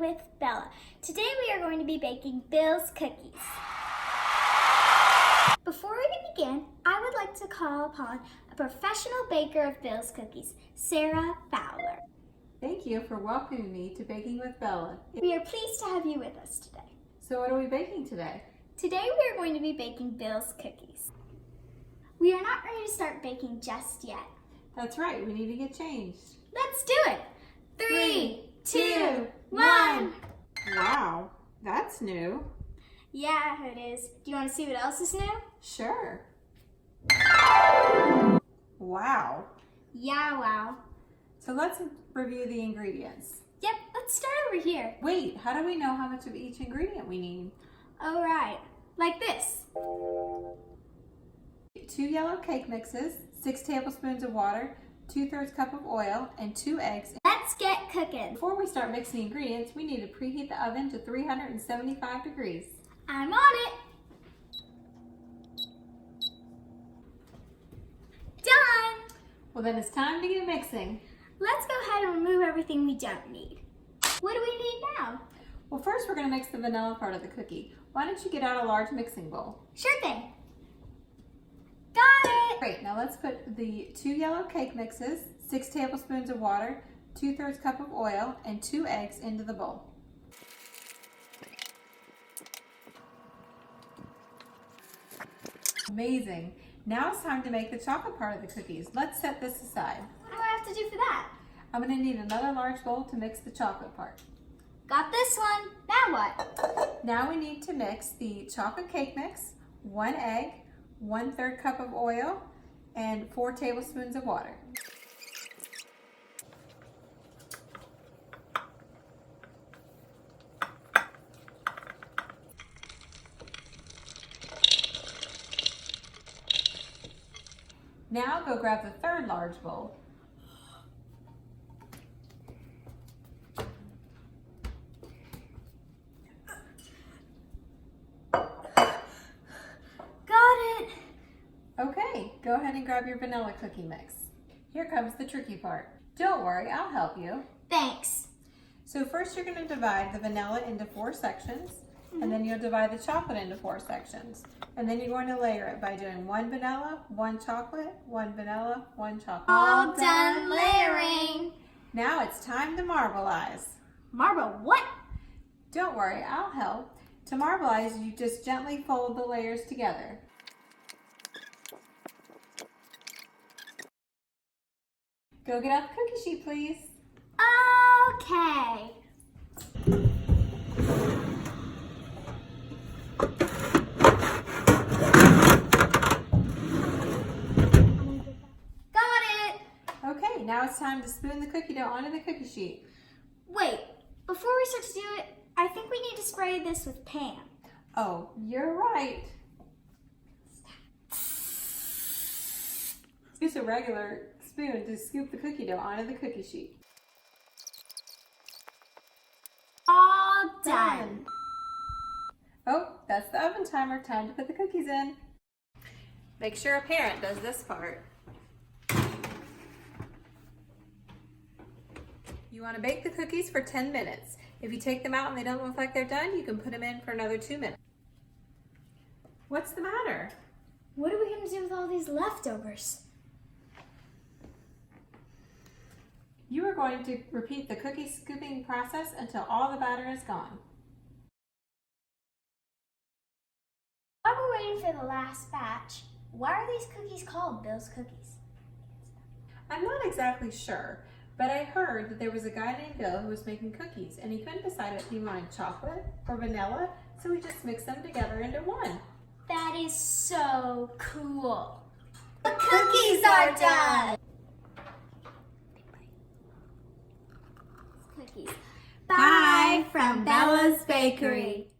with Bella. Today we are going to be baking Bill's cookies. Before we begin, I would like to call upon a professional baker of Bill's cookies, Sarah Fowler. Thank you for welcoming me to Baking with Bella. We are pleased to have you with us today. So what are we baking today? Today we are going to be baking Bill's cookies. We are not ready to start baking just yet. That's right, we need to get changed. Let's do it! 3, 2, 1. Wow, that's new. Yeah, it is. Do you want to see what else is new? Sure. Wow. Yeah, wow. So let's review the ingredients. Yep, let's start over here. Wait, how do we know how much of each ingredient we need? All right, like this. 2 yellow cake mixes, 6 tablespoons of water, 2/3 cup of oil, and 2 eggs. Let's get cooking. Before we start mixing the ingredients, we need to preheat the oven to 375 degrees. I'm on it. Done. Well, then it's time to get mixing. Let's go ahead and remove everything we don't need. What do we need now? Well, first we're going to mix the vanilla part of the cookie. Why don't you get out a large mixing bowl? Sure thing. Got it. Great, now let's put the 2 yellow cake mixes, 6 tablespoons of water, 2/3 cup of oil, and 2 eggs into the bowl. Amazing. Now it's time to make the chocolate part of the cookies. Let's set this aside. What do I have to do for that? I'm going to need another large bowl to mix the chocolate part. Got this one. Now what? Now we need to mix the chocolate cake mix, 1 egg, 1/3 cup of oil, and 4 tablespoons of water. Now go grab the 3rd large bowl. Okay, go ahead and grab your vanilla cookie mix. Here comes the tricky part. Don't worry, I'll help you. Thanks. So first you're going to divide the vanilla into 4 sections, and then you'll divide the chocolate into 4 sections. And then you're going to layer it by doing 1 vanilla, 1 chocolate, 1 vanilla, 1 chocolate. All done layering. Now it's time to marbleize. Marble what? Don't worry, I'll help. To marbleize, you just gently fold the layers together. Go get out the cookie sheet, please. Okay. Got it. Okay, now it's time to spoon the cookie dough onto the cookie sheet. Wait, before we start to do it, I think we need to spray this with Pam. Oh, you're right. Use a regular spoon to scoop the cookie dough onto the cookie sheet. All done. Oh, that's the oven timer. Time to put the cookies in. Make sure a parent does this part. You want to bake the cookies for 10 minutes. If you take them out and they don't look like they're done, you can put them in for another 2 minutes. What's the matter? What are we going to do with all these leftovers? You are going to repeat the cookie scooping process until all the batter is gone. While we're waiting for the last batch, why are these cookies called Bill's Cookies? I'm not exactly sure, but I heard that there was a guy named Bill who was making cookies and he couldn't decide if he wanted chocolate or vanilla, so he just mixed them together into one. That is so cool. The cookies are done. Cookies. Bye from Bella's Bakery.